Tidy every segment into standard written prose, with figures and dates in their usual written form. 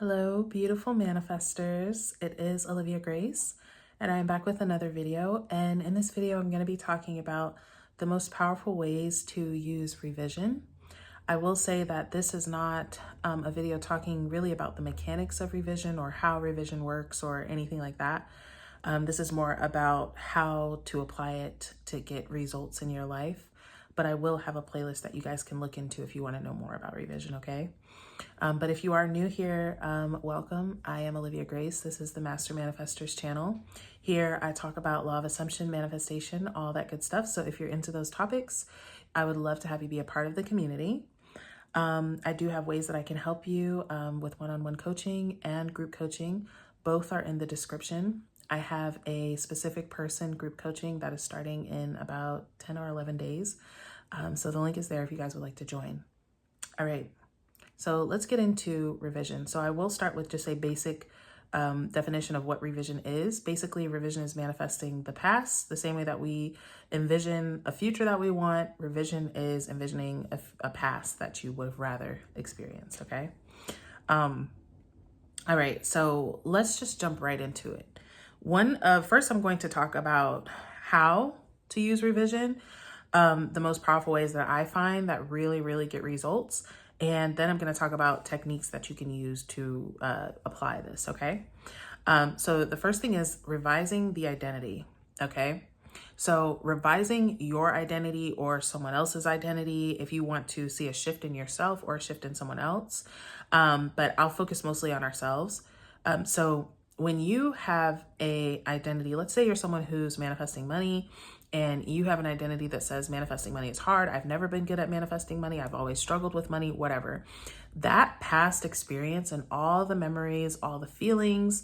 Hello, beautiful manifestors. It is Olivia Grace, and I am back with another video. And in this video, I'm going to be talking about the most powerful ways to use revision. I will say that this is not a video talking really about the mechanics of revision or how revision works or anything like that. This is more about how to apply it to get results in your life. But I will have a playlist that you guys can look into if you want to know more about revision, okay? But if you are new here, welcome. I am Olivia Grace. This is the Master Manifestors channel. Here I talk about law of assumption, manifestation, all that good stuff. So if you're into those topics, I would love to have you be a part of the community. I do have ways that I can help you with one-on-one coaching and group coaching. Both are in the description. I have a specific person group coaching that is starting in about 10 or 11 days. So the link is there if you guys would like to join. All right. So let's get into revision. So I will start with just a basic definition of what revision is. Basically, revision is manifesting the past. The same way that we envision a future that we want, revision is envisioning a past that you would have rather experienced, okay? All right, so let's just jump right into it. First, I'm going to talk about how to use revision, the most powerful ways that I find that really get results. And then I'm going to talk about techniques that you can use to apply this, okay? So the first thing is revising the identity, okay? So revising your identity or someone else's identity if you want to see a shift in yourself or a shift in someone else. But I'll focus mostly on ourselves. So when you have a identity, let's say you're someone who's manifesting money and you have an identity that says manifesting money is hard. I've never been good at manifesting money. I've always struggled with money, whatever. That past experience and all the memories, all the feelings,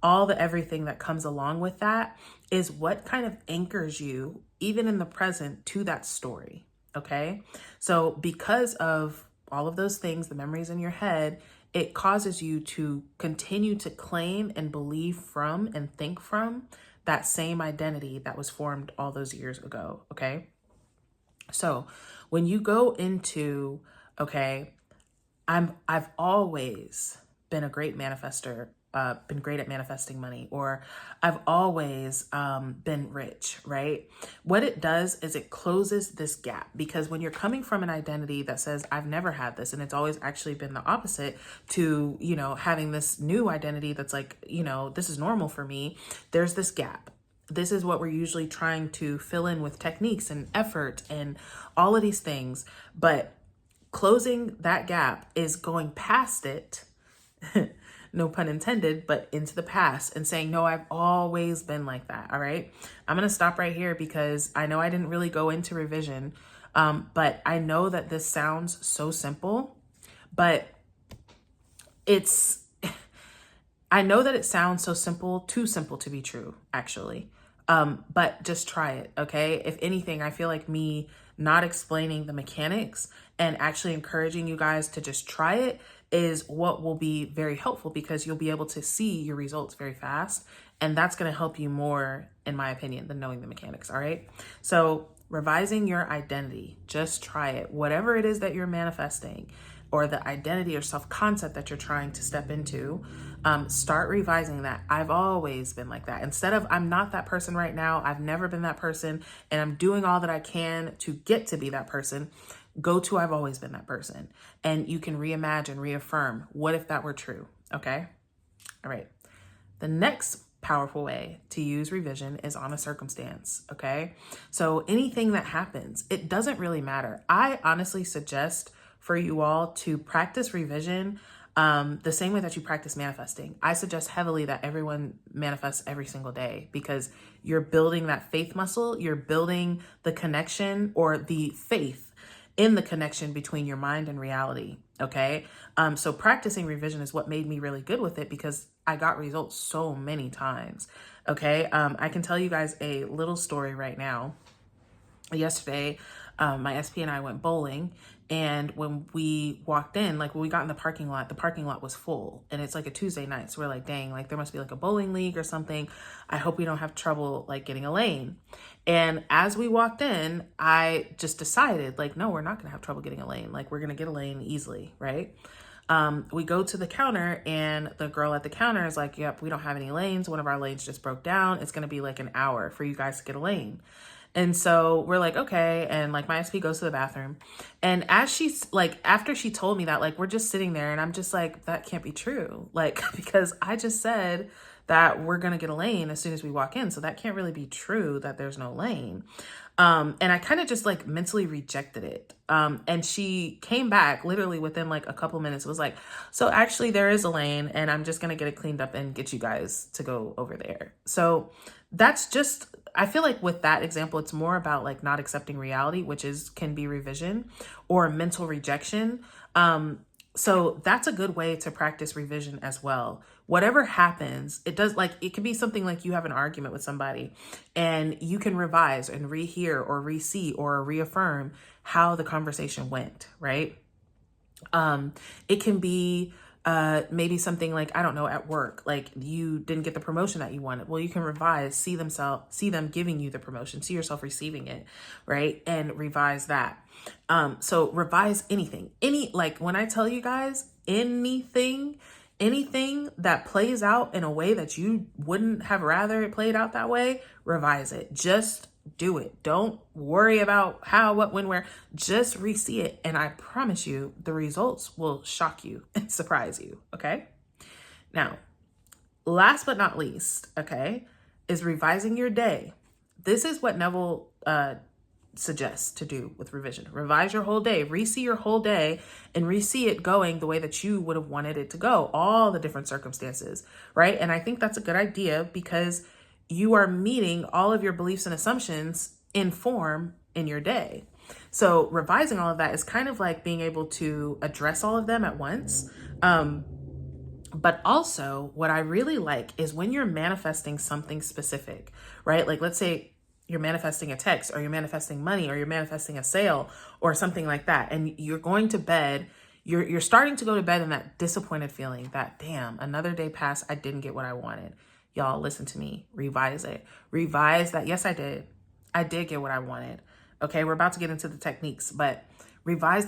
all the everything that comes along with that is what kind of anchors you, even in the present, to that story, okay? So because of all of those things, the memories in your head, it causes you to continue to claim and believe from and think from that same identity that was formed all those years ago, okay? So when you go into, okay, I've always been a great manifester, been great at manifesting money, or I've always been rich, right? What it does is it closes this gap, because when you're coming from an identity that says I've never had this, and it's always actually been the opposite to, having this new identity that's like, this is normal for me, there's this gap. This is what we're usually trying to fill in with techniques and effort and all of these things. But closing that gap is going past it, no pun intended, but into the past and saying, no, I've always been like that. All right. I'm going to stop right here because I know I didn't really go into revision, but I know that this sounds so simple, but I know that it sounds so simple, too simple to be true, actually. But just try it, okay? If anything, I feel like me not explaining the mechanics and actually encouraging you guys to just try it is what will be very helpful, because you'll be able to see your results very fast. And that's going to help you more, in my opinion, than knowing the mechanics, all right? So revising your identity, just try it. Whatever it is that you're manifesting, or the identity or self-concept that you're trying to step into, start revising that. I've always been like that. Instead of I'm not that person right now, I've never been that person, and I'm doing all that I can to get to be that person, go to I've always been that person. And you can reimagine, reaffirm, what if that were true, okay? All right. The next powerful way to use revision is on a circumstance, okay? So anything that happens, it doesn't really matter. I honestly suggest for you all to practice revision the same way that you practice manifesting. I suggest heavily that everyone manifests every single day, because you're building that faith muscle, you're building the connection or the faith in the connection between your mind and reality, okay? So practicing revision is what made me really good with it, because I got results so many times, okay? I can tell you guys a little story right now. Yesterday, my SP and I went bowling, and when we walked in, like when we got in the parking lot was full, and it's like a Tuesday night. So we're like, dang, like there must be like a bowling league or something. I hope we don't have trouble like getting a lane. And as we walked in, I just decided like, no, we're not going to have trouble getting a lane. Like we're going to get a lane easily. Right. We go to the counter and the girl at the counter is like, yep, we don't have any lanes. One of our lanes just broke down. It's going to be like an hour for you guys to get a lane. And so we're like, okay. And like my SP goes to the bathroom. And as she's like, after she told me that, like, we're just sitting there and I'm just like, that can't be true. Like, because I just said that we're going to get a lane as soon as we walk in. So that can't really be true that there's no lane. And I kind of just like mentally rejected it. And she came back literally within like a couple minutes. It was like, so actually there is a lane and I'm just going to get it cleaned up and get you guys to go over there. So that's just, I feel like with that example, it's more about like not accepting reality, which can be revision or mental rejection. So that's a good way to practice revision as well. Whatever happens, it could be something like you have an argument with somebody and you can revise and rehear or re-see or reaffirm how the conversation went, right? It can be maybe something like, I don't know, at work, like you didn't get the promotion that you wanted. Well, you can revise, see them giving you the promotion, see yourself receiving it, right? And revise that. So revise anything, like when I tell you guys anything that plays out in a way that you wouldn't have rather it played out that way, revise it. Just do it. Don't worry about how, what, when, where. Just re-see it. And I promise you, the results will shock you and surprise you. Okay. Now, last but not least, okay, is revising your day. This is what Neville suggests to do with revision. Revise your whole day, re-see your whole day and re-see it going the way that you would have wanted it to go, all the different circumstances, right? And I think that's a good idea because you are meeting all of your beliefs and assumptions in form in your day. So revising all of that is kind of like being able to address all of them at once. But also what I really like is when you're manifesting something specific, right? Like let's say you're manifesting a text or you're manifesting money or you're manifesting a sale or something like that. And you're going to bed, you're starting to go to bed in that disappointed feeling that, damn, another day passed. I didn't get what I wanted. Y'all listen to me, revise it, revise that. Yes, I did get what I wanted. Okay. We're about to get into the techniques, but revise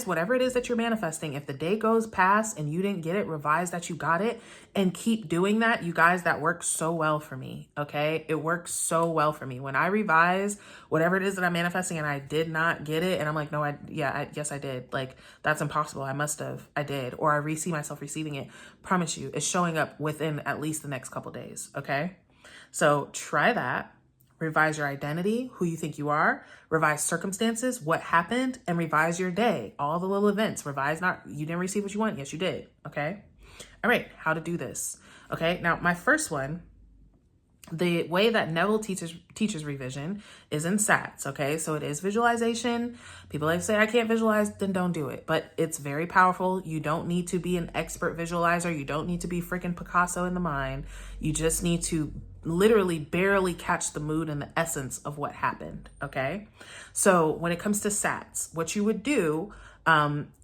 whatever it is that you're manifesting. If the day goes past and you didn't get it, revise that you got it and keep doing that. You guys, that works so well for me. Okay. It works so well for me. When I revise whatever it is that I'm manifesting and I did not get it. And I'm like, no, yes, I did. Like, that's impossible. I did. Or I re-see myself receiving it. Promise you, it's showing up within at least the next couple days. Okay. So try that. Revise your identity, who you think you are, revise circumstances, what happened, and revise your day, all the little events. Revise you didn't receive what you want. Yes, you did. Okay. All right. How to do this. Okay. Now, my first one, the way that Neville teaches revision is in SATs. Okay. So it is visualization. People like to say, I can't visualize, then don't do it. But it's very powerful. You don't need to be an expert visualizer. You don't need to be freaking Picasso in the mind. You just need to literally barely catch the mood and the essence of what happened. Okay. So when it comes to SATs, what you would do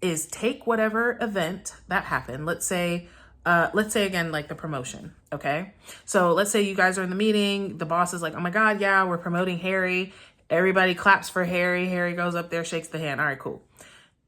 is take whatever event that happened. Let's say again, like the promotion. Okay. So let's say you guys are in the meeting. The boss is like, oh my God, yeah, we're promoting Harry. Everybody claps for Harry. Harry goes up there, shakes the hand. All right, cool.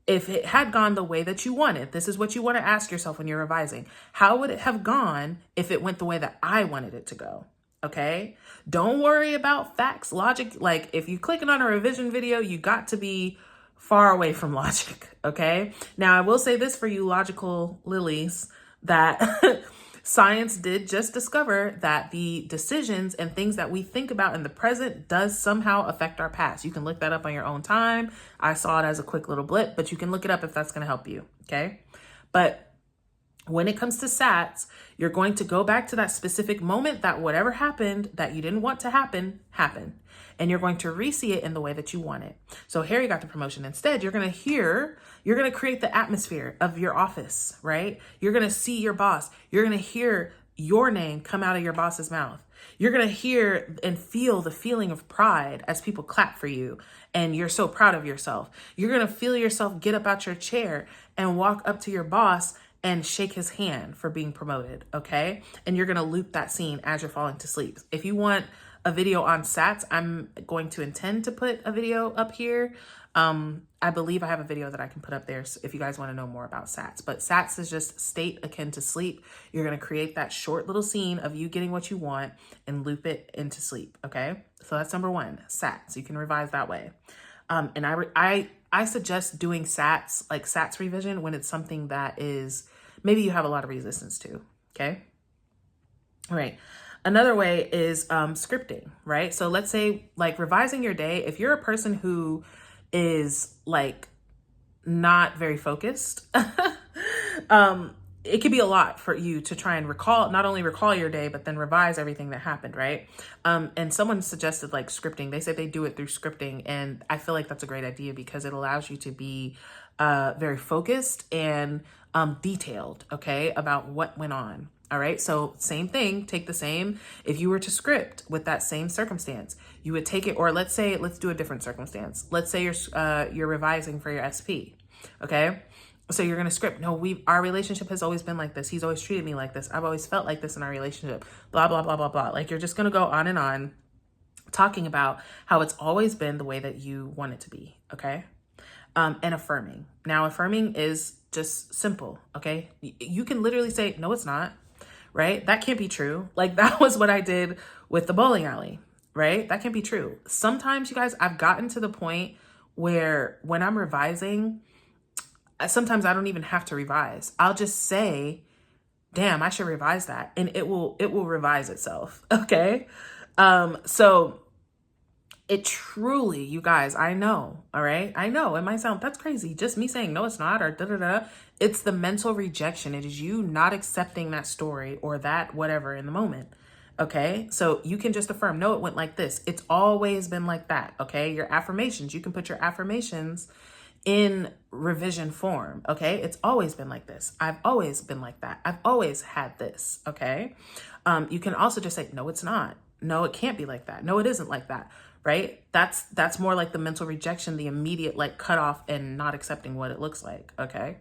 If it had gone the way that you wanted, this is what you want to ask yourself when you're revising. How would it have gone if it went the way that I wanted it to go? Okay. Don't worry about facts, logic. Like if you're clicking on a revision video, you got to be far away from logic. Okay. Now I will say this for you logical lilies, that science did just discover that the decisions and things that we think about in the present does somehow affect our past. You can look that up on your own time. I saw it as a quick little blip, but you can look it up if that's going to help you. Okay. But when it comes to SATs, you're going to go back to that specific moment that whatever happened that you didn't want to happen, happened. And you're going to re-see it in the way that you want it. So Harry got the promotion. Instead, you're going to create the atmosphere of your office, right? You're going to see your boss. You're going to hear your name come out of your boss's mouth. You're going to hear and feel the feeling of pride as people clap for you and you're so proud of yourself. You're going to feel yourself get up out your chair and walk up to your boss and shake his hand for being promoted, okay? And you're gonna loop that scene as you're falling to sleep. If you want a video on SATs, I'm going to intend to put a video up here I believe I have a video that I can put up there if you guys want to know more about SATs. But SATs is just state akin to sleep. You're going to create that short little scene of you getting what you want and loop it into sleep. Okay, so that's number one, SATs. You can revise that way. And I suggest doing SATs, like SATs revision, when it's something that is maybe you have a lot of resistance to. Okay. All right. Another way is scripting, right? So let's say like revising your day. If you're a person who is like not very focused, it could be a lot for you to try and not only recall your day, but then revise everything that happened, right? And someone suggested like scripting. They said they do it through scripting. And I feel like that's a great idea because it allows you to be very focused and detailed, okay, about what went on. All right. So same thing, take the same. If you were to script with that same circumstance, you would take it, or let's do a different circumstance. Let's say you're revising for your SP. Okay. So you're going to script. No, our relationship has always been like this. He's always treated me like this. I've always felt like this in our relationship, blah, blah, blah, blah, blah. Like you're just going to go on and on talking about how it's always been the way that you want it to be. Okay. And affirming. Now, affirming is just simple. Okay. You can literally say, no, it's not. Right? That can't be true. Like that was what I did with the bowling alley, right? That can't be true. Sometimes, you guys, I've gotten to the point where when I'm revising, sometimes I don't even have to revise. I'll just say, damn, I should revise that. And it will revise itself. Okay. So it truly, you guys, I know, all right? I know it might sound, that's crazy. Just me saying, no, it's not, or da-da-da. It's the mental rejection. It is you not accepting that story or that whatever in the moment. Okay. So you can just affirm, no, it went like this. It's always been like that. Okay. Your affirmations, you can put your affirmations in revision form. Okay. It's always been like this. I've always been like that. I've always had this. Okay. You can also just say, no, it's not. No, it can't be like that. No, it isn't like that. Right? That's more like the mental rejection, the immediate like cut off and not accepting what it looks like. Okay.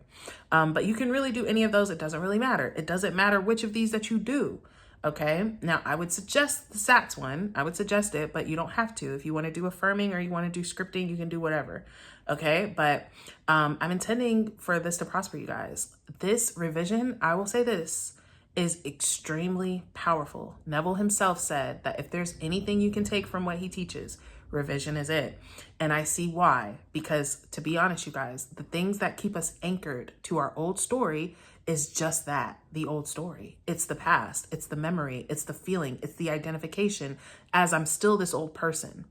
But you can really do any of those. It doesn't really matter. It doesn't matter which of these that you do. Okay. Now I would suggest the SATs one. I would suggest it, but you don't have to. If you want to do affirming or you want to do scripting, you can do whatever. Okay. But I'm intending for this to prosper, you guys. This revision, I will say this, is extremely powerful. Neville himself said that if there's anything you can take from what he teaches, revision is it. And I see why, because to be honest, you guys, the things that keep us anchored to our old story is just that, the old story. It's the past, it's the memory, it's the feeling, it's the identification as I'm still this old person.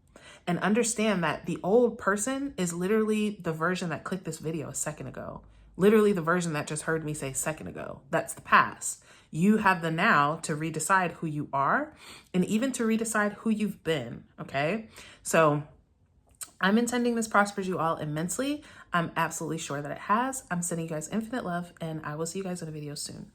And understand that the old person is literally the version that clicked this video a second ago. Literally the version that just heard me say a second ago. That's the past. You have the now to redecide who you are and even to redecide who you've been. Okay. So I'm intending this prospers you all immensely. I'm absolutely sure that it has. I'm sending you guys infinite love and I will see you guys in a video soon.